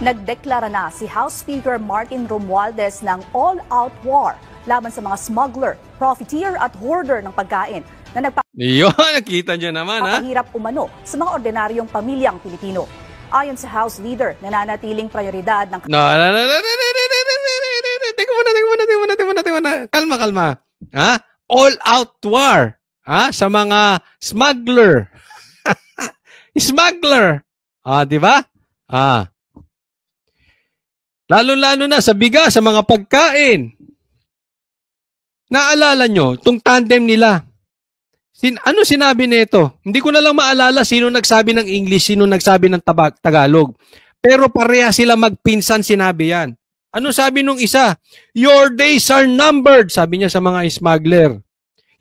Nagdeklara na si House Speaker Martin Romualdez ng all-out war laban sa mga smuggler, profiteer at hoarder ng pagkain na nakita niyo naman, ha? Nagpapahirap umano sa mga ordinaryong pamilyang Pilipino. Ayon sa House Leader, nananatiling prioridad ng... Teka muna. Kalma. Ha? All-out war. Ha? Sa mga smuggler. Smuggler. Di ba? Lalo-lalo na sa bigas, sa mga pagkain. Naalala nyo, itong tandem nila. Ano sinabi nito? Hindi ko na lang maalala sino nagsabi ng English, sino nagsabi ng Tagalog. Pero pareha sila magpinsan sinabi yan. Ano sabi nung isa? Your days are numbered, sabi niya sa mga smuggler.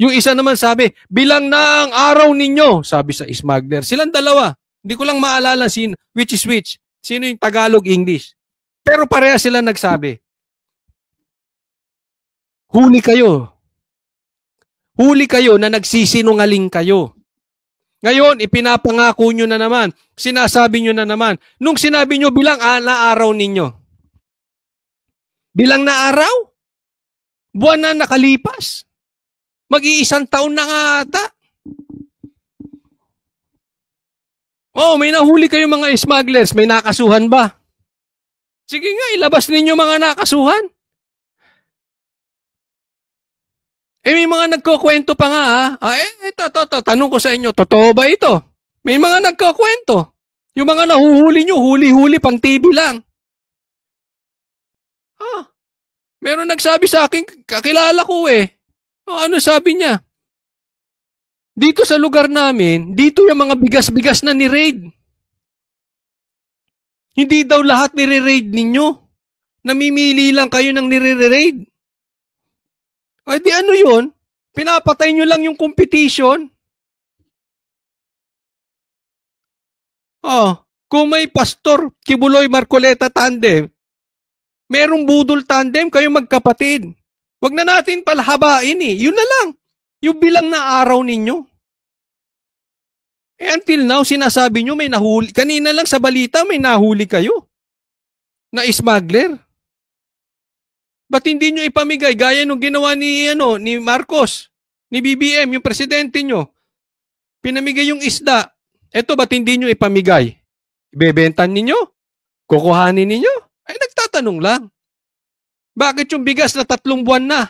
Yung isa naman sabi, bilang na ang araw ninyo, sabi sa smuggler. Silang dalawa. Hindi ko lang maalala which is which. Sino yung Tagalog, English. Pero pareha sila nagsabi. Huli kayo na nagsisinungaling kayo. Ngayon, ipinapangako nyo na naman. Sinasabi nyo na naman. Nung sinabi nyo, bilang na araw ninyo. Bilang na araw? Buwan na nakalipas. Mag-iisang taon na nga ata. May nahuli kayo mga smugglers. May nakasuhan ba? Sige nga, ilabas ninyo mga nakasuhan. May mga nagkukwento pa nga, ha? Tanong ko sa inyo, totoo ba ito? May mga nagkukwento. Yung mga nahuhuli nyo, huli-huli, pang TV lang. Meron nagsabi sa akin, kakilala ko ano sabi niya? Dito sa lugar namin, dito yung mga bigas-bigas na ni-raid. Hindi daw lahat nire-raid ninyo. Namimili lang kayo ng nire-raid. Di ano yun? Pinapatay nyo lang yung competition. Kung may Pastor Kibuloy Marcoleta tandem, merong budol tandem, kayo magkapatid. Wag na natin palahabain Yun na lang. Yung bilang na araw ninyo. Until now, sinasabi nyo may nahuli. Kanina lang sa balita may nahuli kayo. Na smuggler. Ba't hindi nyo ipamigay? Gaya nung ginawa ni Marcos, ni BBM, yung presidente nyo. Pinamigay yung isda. Eto, ba't hindi nyo ipamigay? Ibebentan ninyo? Kukuhanin ninyo? Nagtatanong lang. Bakit yung bigas na 3 buwan na?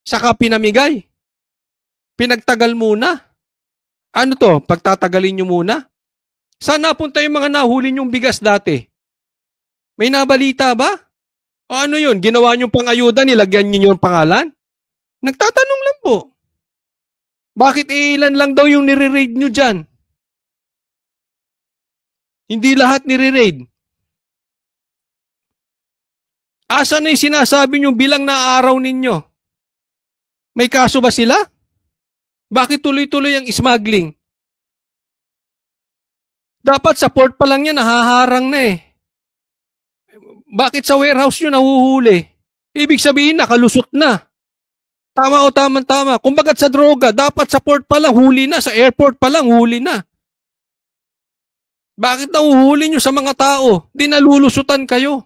Saka pinamigay? Pinagtagal muna? Ano to? Pagtatagalin nyo muna? Saan napunta yung mga nahuli nyong bigas dati? May nabalita ba? O ano yun? Ginawa nyong pang-ayuda, nilagyan nyo yung pangalan? Nagtatanong lang po. Bakit ilan lang daw yung nire-raid nyo dyan? Hindi lahat nire-raid. Asa na yung sinasabi nyo bilang na araw ninyo? May kaso ba sila? Bakit tuloy-tuloy ang smuggling? Dapat sa port pa lang yan, nahaharang na Bakit sa warehouse nyo nahuhuli? Ibig sabihin, nakalusot na. Tama o tama-tama. Kung bagat sa droga, dapat sa port pa lang, huli na. Sa airport pa lang, huli na. Bakit nahuhuli nyo sa mga tao? Di nalulusutan kayo.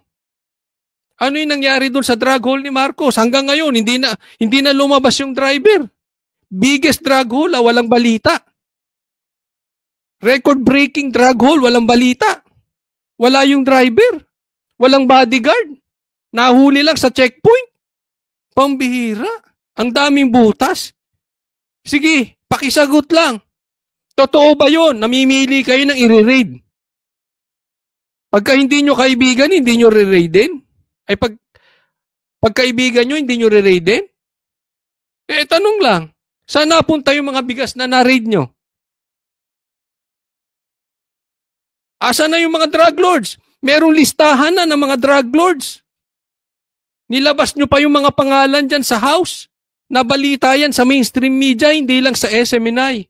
Ano yung nangyari doon sa drug hole ni Marcos? Hanggang ngayon, hindi na lumabas yung driver. Biggest drug hole, walang balita. Record-breaking drug hole, walang balita. Wala yung driver. Walang bodyguard. Nahuli lang sa checkpoint. Pambihira. Ang daming butas. Sige, pakisagot lang. Totoo ba yun? Namimili kayo ng i-raid. Pagka hindi nyo kaibigan, hindi nyo re-raidin? Pagkaibigan nyo, hindi nyo re-raidin? Tanong lang. Saan napunta yung mga bigas na na-raid nyo? Asa na yung mga drug lords? Merong listahan na ng mga drug lords. Nilabas nyo pa yung mga pangalan dyan sa house. Nabalita yan sa mainstream media, hindi lang sa SMNI.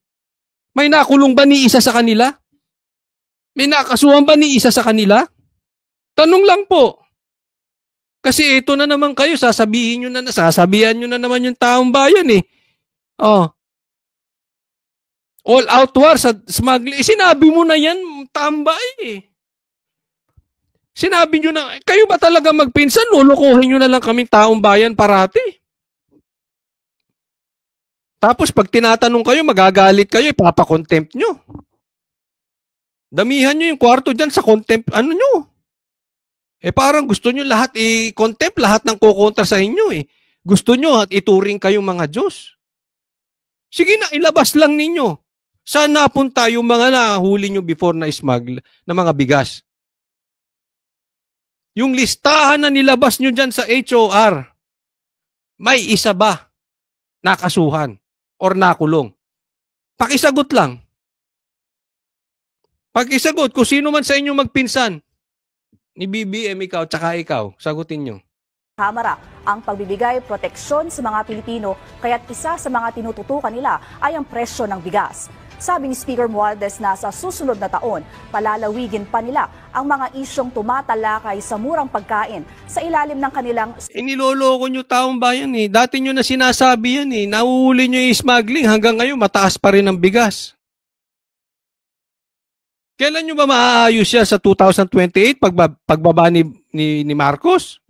May nakulong ba ni isa sa kanila? May nakasuhan ba ni isa sa kanila? Tanong lang po. Kasi ito na naman kayo, sasabihan nyo na naman yung taong bayan All out war sa smuggling. Sinabi mo na yan, tambay Sinabi nyo na, kayo ba talaga magpinsan? Lulukuhin nyo na lang kaming taong bayan parati. Tapos pag tinatanong kayo, magagalit kayo, ipapakontempt nyo. Damihan nyo yung kwarto dyan sa contempt, ano nyo? Parang gusto nyo lahat i-contempt, lahat ng kukontra sa inyo eh. Gusto nyo at ituring kayong mga Diyos. Sige na, ilabas lang ninyo. Saan napunta yung mga nahuli nyo before na smuggle na mga bigas? Yung listahan na nilabas nyo dyan sa HOR, may isa ba nakasuhan or nakulong? Pakisagot lang. Pakisagot kung sino man sa inyo magpinsan. Ni BBM, ikaw, tsaka ikaw. Sagutin nyo. Kamara ang pagbibigay proteksyon sa mga Pilipino kaya't isa sa mga tinututukan nila ay ang presyo ng bigas. Sabi ni Speaker Romualdez na sa susunod na taon, palalawigin pa nila ang mga isyong tumatalakay sa murang pagkain sa ilalim ng kanilang... Niloloko nyo taong bayan eh. Dati nyo na sinasabi yan eh. Nahuhuli nyo yung smuggling. Hanggang ngayon, mataas pa rin ang bigas. Kailan nyo ba maaayos siya sa 2028 pagbaba ni Marcos?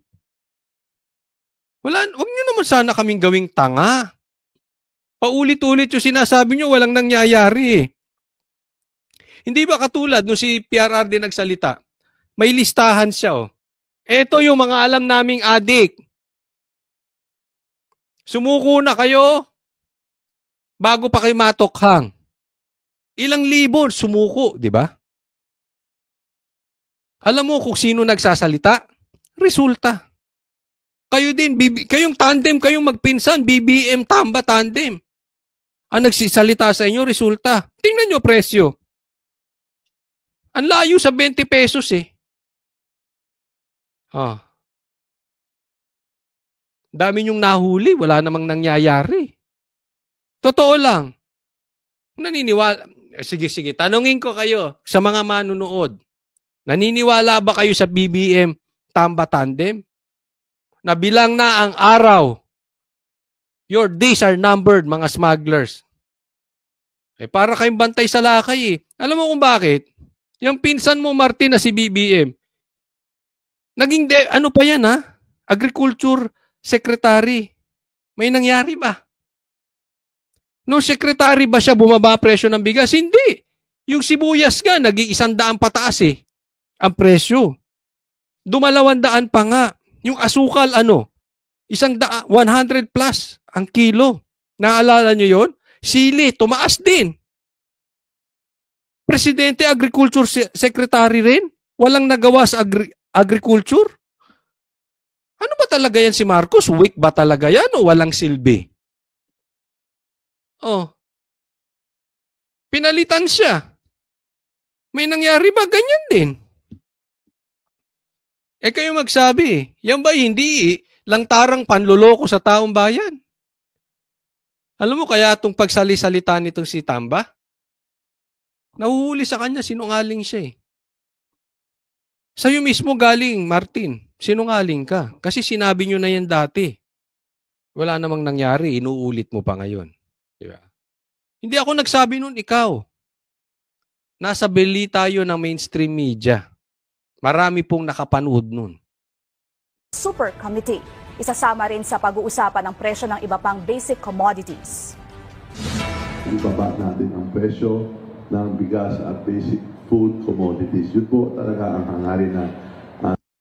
Wala, wag nyo naman sana kaming gawing tanga. Paulit-ulit yung sinasabi nyo, walang nangyayari eh. Hindi ba katulad nung si PRRD nagsalita? May listahan siya oh. Ito yung mga alam naming adik. Sumuko na kayo bago pa kayo matokhang. Ilang libo sumuko, di ba? Alam mo kung sino nagsasalita? Resulta. Kayo din, kayong tandem, kayong magpinsan, BBM, Tamba, tandem. Ang nagsisalita sa inyo, resulta. Tingnan nyo presyo. Ang layo sa 20 pesos eh. Dami nyong nahuli, wala namang nangyayari. Totoo lang. Naniniwala. Sige, tanungin ko kayo sa mga manunood. Naniniwala ba kayo sa BBM, Tamba, tandem? Nabilang na ang araw. Your days are numbered, mga smugglers. Para kayong bantay sa lakay eh. Alam mo kung bakit? Yung pinsan mo, Martin, na si BBM, naging, ano pa yan ha? Agriculture Secretary. May nangyari ba? No secretary ba siya bumaba presyo ng bigas? Hindi. Yung sibuyas nga, naging 100 pataas eh. Ang presyo. 200 pa nga. Yung asukal, 100 plus ang kilo. Naalala nyo yon? Sili, tumaas din. Presidente, Agriculture Secretary rin? Walang nagawa sa agriculture? Ano ba talaga yan si Marcos? Weak ba talaga yan o walang silbi? Pinalitan siya. May nangyari ba? Ganyan din. Kayo magsabi, yan ba hindi lantarang panloloko sa taong bayan? Alam mo kaya itong pagsali-salita nitong si Tamba? Nahuhuli sa kanya, sinungaling siya eh. Sa'yo mismo galing, Martin. Sinungaling ka. Kasi sinabi nyo na yan dati. Wala namang nangyari, inuulit mo pa ngayon. Diba? Hindi ako nagsabi nun, ikaw. Nasa beli tayo ng mainstream media. Marami pong nakapanood nun. Super Committee. Isasama rin sa pag-uusapan ng presyo ng iba pang basic commodities. Ibaba natin ang presyo ng bigas at basic food commodities. Yun po talaga ang hangarin na...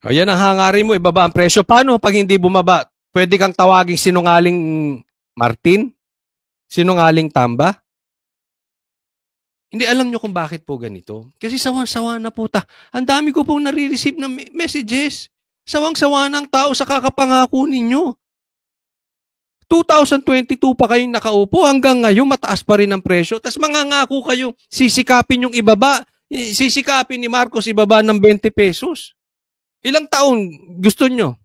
Yan ang hangarin mo, ibaba ang presyo. Paano pag hindi bumaba? Pwede kang tawaging sinungaling Martin? Sinungaling Tamba? Hindi alam nyo kung bakit po ganito. Kasi sawang-sawa na po Ang dami ko pong nare-receive na messages. Sawang-sawa ng tao sa kakapangako ninyo. 2022 pa kayong nakaupo, hanggang ngayon mataas pa rin ang presyo. Tapos mangangako kayo, sisikapin yung ibaba. Sisikapin ni Marcos ibaba ng 20 pesos. Ilang taon gusto nyo?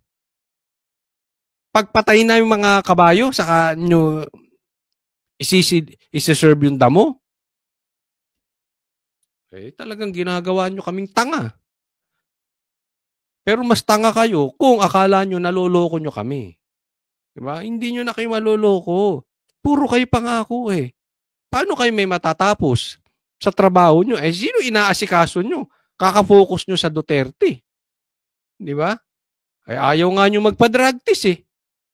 Pagpatay na yung mga kabayo, saka nyo isi-serve yung damo? Talagang ginagawa nyo kaming tanga. Pero mas tanga kayo kung akala nyo naloloko nyo kami. Diba? Hindi nyo na kayo maloloko. Puro kayo pangako eh. Paano kayo may matatapos sa trabaho nyo? Sino inaasikaso nyo? Kakafocus nyo sa Duterte. Di ba? Ay ayaw nga nyo magpa-drug test eh.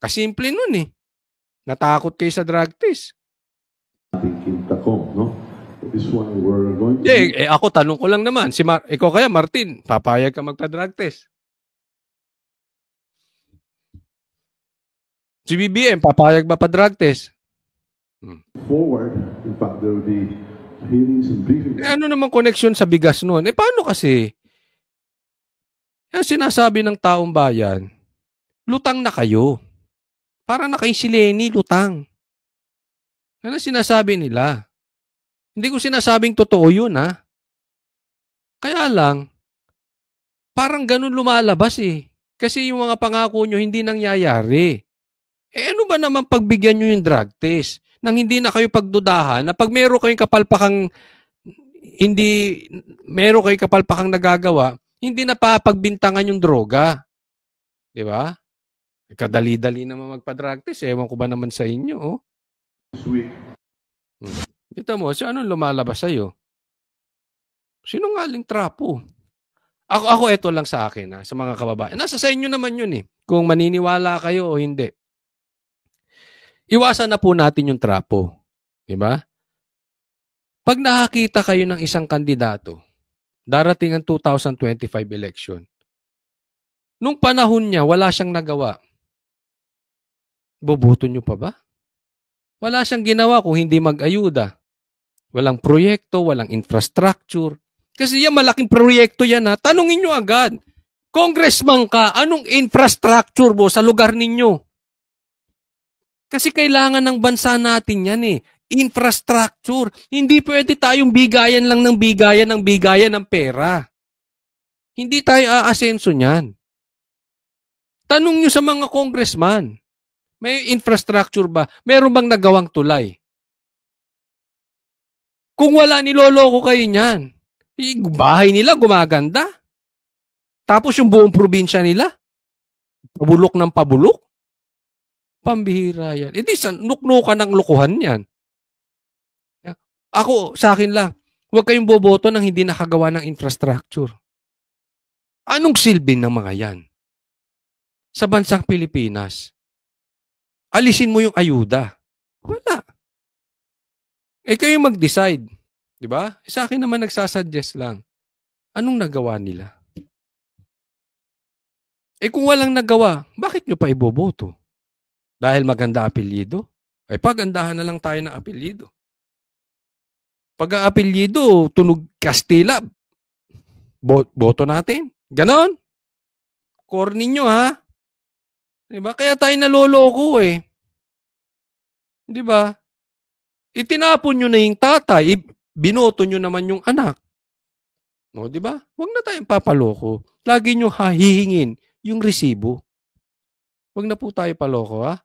Kasimple nun eh. Natakot kayo sa drug test. ating Quinta-Com, no? This one we're going to... Ako tanong ko lang naman, ikaw kaya Martin, papayag ka magpa-drug test? Si BBM, papayag ba pa-drug test? forward. In fact, there will be hearings and briefings. Ano naman koneksyon sa bigas noon? Paano kasi? Yan sinasabi ng taong bayan, lutang na kayo. Para na kay si Lenny, lutang. Ano sinasabi nila? Hindi ko sinasabing totoo yun, ha? Kaya lang, parang ganun lumalabas eh. Kasi yung mga pangako nyo hindi nangyayari. Ano ba naman pagbigyan nyo yung drug test? Nang hindi na kayo pagdudahan, na pag meron kayong kapalpakang nagagawa, hindi na papagbintangan yung droga. Di ba? Kadali-dali naman magpa-drug test. Ewan ko ba naman sa inyo, oh? This week, Kita mo, anong lumalabas sa'yo? Sinungaling trapo. Ako ito lang sa akin, ha, sa mga kababayan. Nasa sa inyo naman yun eh. Kung maniniwala kayo o hindi. Iwasan na po natin yung trapo. Diba? Pag nakakita kayo ng isang kandidato, darating ang 2025 election. Nung panahon niya, wala siyang nagawa. Boboto nyo pa ba? Wala siyang ginawa kung hindi mag-ayuda. Walang proyekto, walang infrastructure. Kasi yan, malaking proyekto yan, ha. Tanungin nyo agad. Congressman ka, anong infrastructure mo sa lugar ninyo? Kasi kailangan ng bansa natin yan eh. Infrastructure. Hindi pwede tayong bigayan lang ng bigayan ng pera. Hindi tayo aasenso niyan. Tanong nyo sa mga congressman. May infrastructure ba? Meron bang nagawang tulay? Kung wala, niloloko kayo niyan. Bahay nila gumaganda. Tapos yung buong probinsya nila, pabulok ng pabulok. Pambihira yan. Nuknukan ng lukuhan yan. Ako, sa akin lang, huwag kayong boboto ng hindi nakagawa ng infrastructure. Anong silbi ng mga yan? Sa bansang Pilipinas, alisin mo yung ayuda. Wala. Kayo mag-decide. Di ba? Sa akin naman nagsasuggest lang. Anong nagawa nila? Kung walang nagawa, bakit nyo pa iboboto? Dahil maganda apelyido? Pagandahan na lang tayo ng apelyido. Pag ang apelyido, tunog Kastila, boto natin. Ganon. Core ninyo, ha? Diba? Kaya tayo naloloko eh. Diba? Itinapon nyo na yung tatay, binoto nyo naman yung anak. No, diba? Huwag na tayong papaloko. Lagi nyo hihingin yung resibo. Huwag na po tayo paloko, ha?